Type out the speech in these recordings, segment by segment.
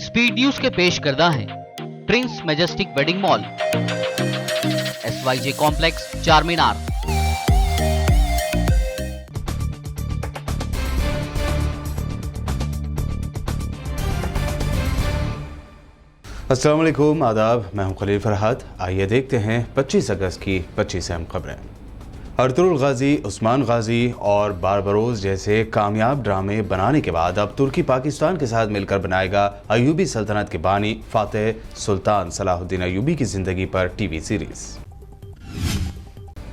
Speed news के पेश करदा हैं Prince majestic wedding mall, SYJ complex, चार मीनार। अस्सलाम वालेकुम, आदाब। मैं हूं खलील फरहाद। आइए देखते हैं 25 अगस्त की 25 अहम खबरें। अर्तुगरुल गाजी, उस्मान गाजी और बारबरोज जैसे कामयाब ड्रामे बनाने के बाद अब तुर्की पाकिस्तान के साथ मिलकर बनाएगा अयूबी सल्तनत के बानी फातेह सुल्तान सलाहुद्दीन अयूबी की जिंदगी पर टीवी सीरीज।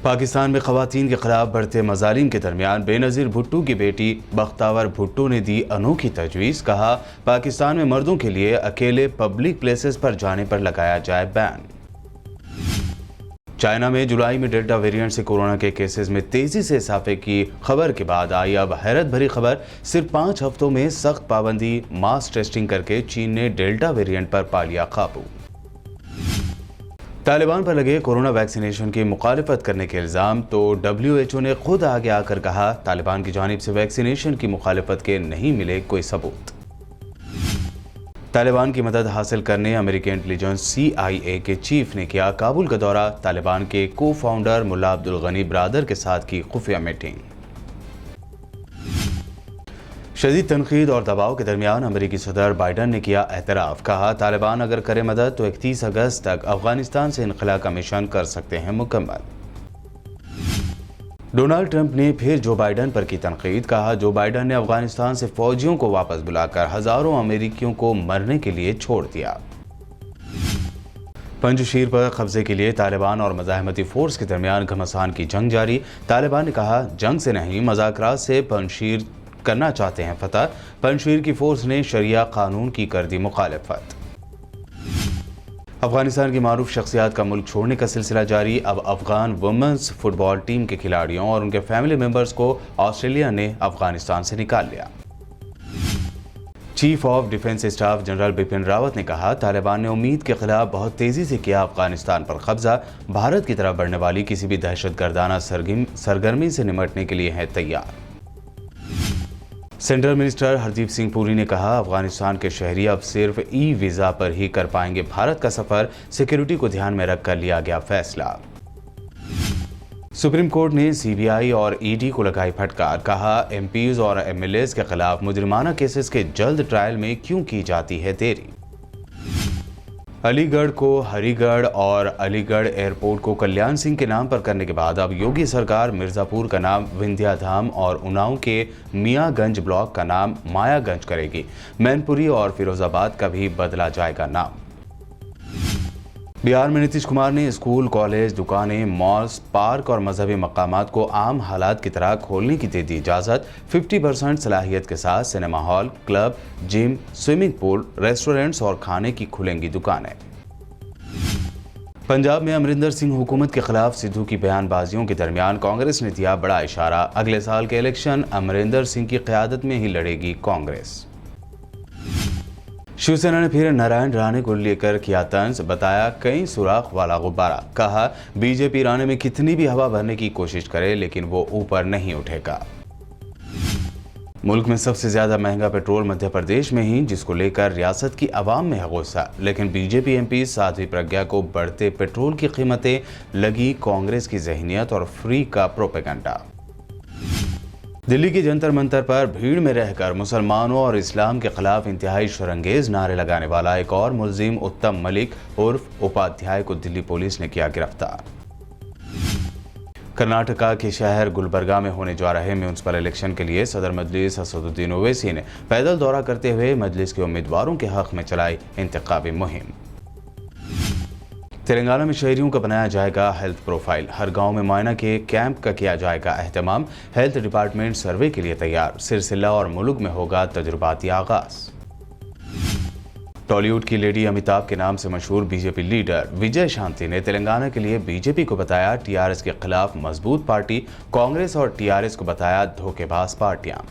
पाकिस्तान में खवातीन के खिलाफ बढ़ते मजालिम के दरमियान बेनज़ीर भुट्टो की बेटी बख्तावर भुट्टो ने दी अनोखी तजवीज़। कहा, पाकिस्तान में मर्दों के लिए अकेले पब्लिक प्लेसेस पर जाने पर लगाया जाए बैन। चाइना में जुलाई में डेल्टा वेरिएंट से कोरोना के केसेस में तेजी से इजाफे की खबर के बाद आई अब हैरत भरी खबर। सिर्फ 5 हफ्तों में सख्त पाबंदी, मास टेस्टिंग करके चीन ने डेल्टा वेरिएंट पर पा लिया काबू। तालिबान पर लगे कोरोना वैक्सीनेशन की मुखालिफत करने के इल्ज़ाम। तो WHO ने खुद आगे आकर कहा, तालिबान की जानिब से वैक्सीनेशन की मुखालिफत के नहीं मिले कोई सबूत। तालिबान की मदद हासिल करने अमेरिकी इंटेलिजेंस CIA के चीफ ने किया काबुल का दौरा। तालिबान के को फाउंडर मुल्ला अब्दुल गनी ब्रादर के साथ की खुफिया मीटिंग। शदीद तनकीद और दबाव के दरमियान अमेरिकी सदर बाइडन ने किया एतराफ़। कहा, तालिबान अगर करे मदद तो 31 अगस्त तक अफगानिस्तान से इनखला का मिशन कर सकते हैं मुकम्मल। डोनाल्ड ट्रंप ने फिर जो बाइडन पर की तनकीद। कहा, जो बाइडन ने अफगानिस्तान से फौजियों को वापस बुलाकर हजारों अमेरिकियों को मरने के लिए छोड़ दिया। पंजशीर पर कब्जे के लिए तालिबान और मज़ाहमती फोर्स के दरमियान घमासान की जंग जारी। तालिबान ने कहा, जंग से नहीं मज़ाकरात से पंजशीर करना चाहते हैं फतह। पंजशीर की फोर्स ने शरिया कानून की कर दी मुखालिफत। अफगानिस्तान की मारूफ शख्सियात का मुल्क छोड़ने का सिलसिला जारी। अब अफगान वुमेन्स फुटबॉल टीम के खिलाड़ियों और उनके फैमिली मेंबर्स को ऑस्ट्रेलिया ने अफगानिस्तान से निकाल लिया। Chief of defence staff general Bipin Rawat ने कहा, तालिबान ने उम्मीद के खिलाफ बहुत तेजी से किया अफगानिस्तान पर कब्जा। भारत की तरफ बढ़ने वाली किसी भी दहशतगर्दाना सरगर्मी से निपटने के लिए है तैयार। सेंट्रल मिनिस्टर हरदीप सिंह पुरी ने कहा, अफगानिस्तान के शहरी अब सिर्फ वीज़ा पर ही कर पाएंगे भारत का सफर। सिक्योरिटी को ध्यान में रखकर लिया गया फैसला। सुप्रीम कोर्ट ने CBI और ED को लगाई फटकार। कहा, MPs और MLAs के खिलाफ मुजरिमाना केसेस के जल्द ट्रायल में क्यों की जाती है देरी। अलीगढ़ को हरिगढ़ और अलीगढ़ एयरपोर्ट को कल्याण सिंह के नाम पर करने के बाद अब योगी सरकार मिर्जापुर का नाम विंध्याधाम और उन्नाव के मियाँगंज ब्लॉक का नाम मायागंज करेगी। मैनपुरी और फिरोजाबाद का भी बदला जाएगा नाम। बिहार में नीतीश कुमार ने स्कूल, कॉलेज, दुकानें, मॉल्स, पार्क और मजहबी मकामात को आम हालात की तरह खोलने की दे दी इजाज़त। 50% सलाहियत के साथ cinema hall, club, gym, swimming pool, restaurants और खाने की खुलेंगी दुकानें। पंजाब में अमरिंदर सिंह हुकूमत के खिलाफ सिद्धू की बयानबाजियों के दरमियान कांग्रेस ने दिया बड़ा इशारा। अगले साल के इलेक्शन अमरिंदर सिंह की क़यादत में ही लड़ेगी कांग्रेस। शिवसेना ने फिर नारायण राणे को लेकर किया तंज। बताया, कई सुराख वाला गुब्बारा। कहा, बीजेपी राणे में कितनी भी हवा भरने की कोशिश करे लेकिन वो ऊपर नहीं उठेगा। मुल्क में सबसे ज्यादा महंगा पेट्रोल मध्य प्रदेश में ही, जिसको लेकर रियासत की आवाम में है गुस्सा। लेकिन बीजेपी MP साध्वी प्रज्ञा को बढ़ते पेट्रोल की कीमतें लगी कांग्रेस की जहनियत और फ्री का प्रोपेगेंडा। दिल्ली के जंतर मंतर पर भीड़ में रहकर मुसलमानों और इस्लाम के खिलाफ इंतहाई शरंगेज नारे लगाने वाला एक और मुलजिम उत्तम मलिक उर्फ उपाध्याय को दिल्ली पुलिस ने किया गिरफ्तार। कर्नाटका के शहर गुलबर्गा में होने जा रहे म्यूनिसिपल इलेक्शन के लिए सदर मजलिस असदुद्दीन ओवैसी ने पैदल दौरा करते हुए मजलिस के उम्मीदवारों के हक में चलाई इंतखाबी मुहिम। तेलंगाना में शहरियों का बनाया जाएगा हेल्थ प्रोफाइल। हर गांव में मुआयना के कैंप का किया जाएगा एहतमाम। हेल्थ डिपार्टमेंट सर्वे के लिए तैयार। सिरसिला और मुलुक में होगा तजुर्बाती आगाज। टॉलीवुड की लेडी अमिताभ के नाम से मशहूर बीजेपी लीडर विजय शांति ने तेलंगाना के लिए बीजेपी को बताया TRS के खिलाफ मजबूत पार्टी। कांग्रेस और TRS को बताया धोखेबाज पार्टियां।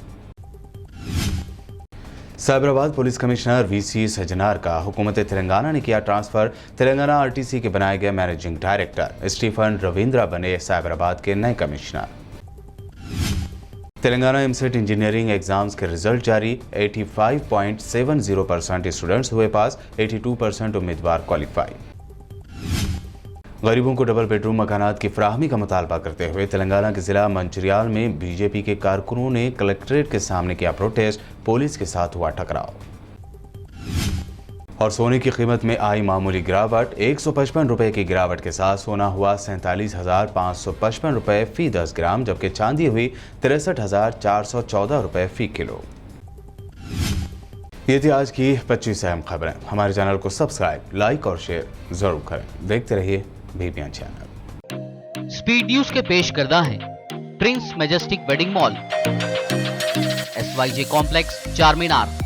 Cyberabad police commissioner VC Sajjanar का हुकूमत तेलंगाना ने किया ट्रांसफर। तेलंगाना RTC के बनाए गए मैनेजिंग डायरेक्टर स्टीफन रविंद्रा बने साइबराबाद के नए commissioner. Telangana EAMCET engineering exams के रिजल्ट जारी। 85.70% स्टूडेंट्स हुए पास, 82% उम्मीदवार क्वालिफाई। गरीबों को डबल बेडरूम मकानात की फराहमी का मुतालबा करते हुए तेलंगाना के जिला मंचिर्याल में बीजेपी के कारकुनों ने कलेक्ट्रेट के सामने किया प्रोटेस्ट, पुलिस के साथ हुआ टकराव। और सोने की कीमत में आई मामूली गिरावट, 155 रुपए की गिरावट के साथ सोना हुआ 47,555 रुपए फी 10 ग्राम, जबकि चांदी हुई 63,414 रुपए फी किलो। ये थी आज की 25 अहम खबरें। हमारे चैनल को सब्सक्राइब, लाइक और शेयर जरूर करें। देखते रहिए बीबीएन चैनल। स्पीड न्यूज के पेश करदा हैं Prince majestic wedding mall, SYJ complex, चार मीनार।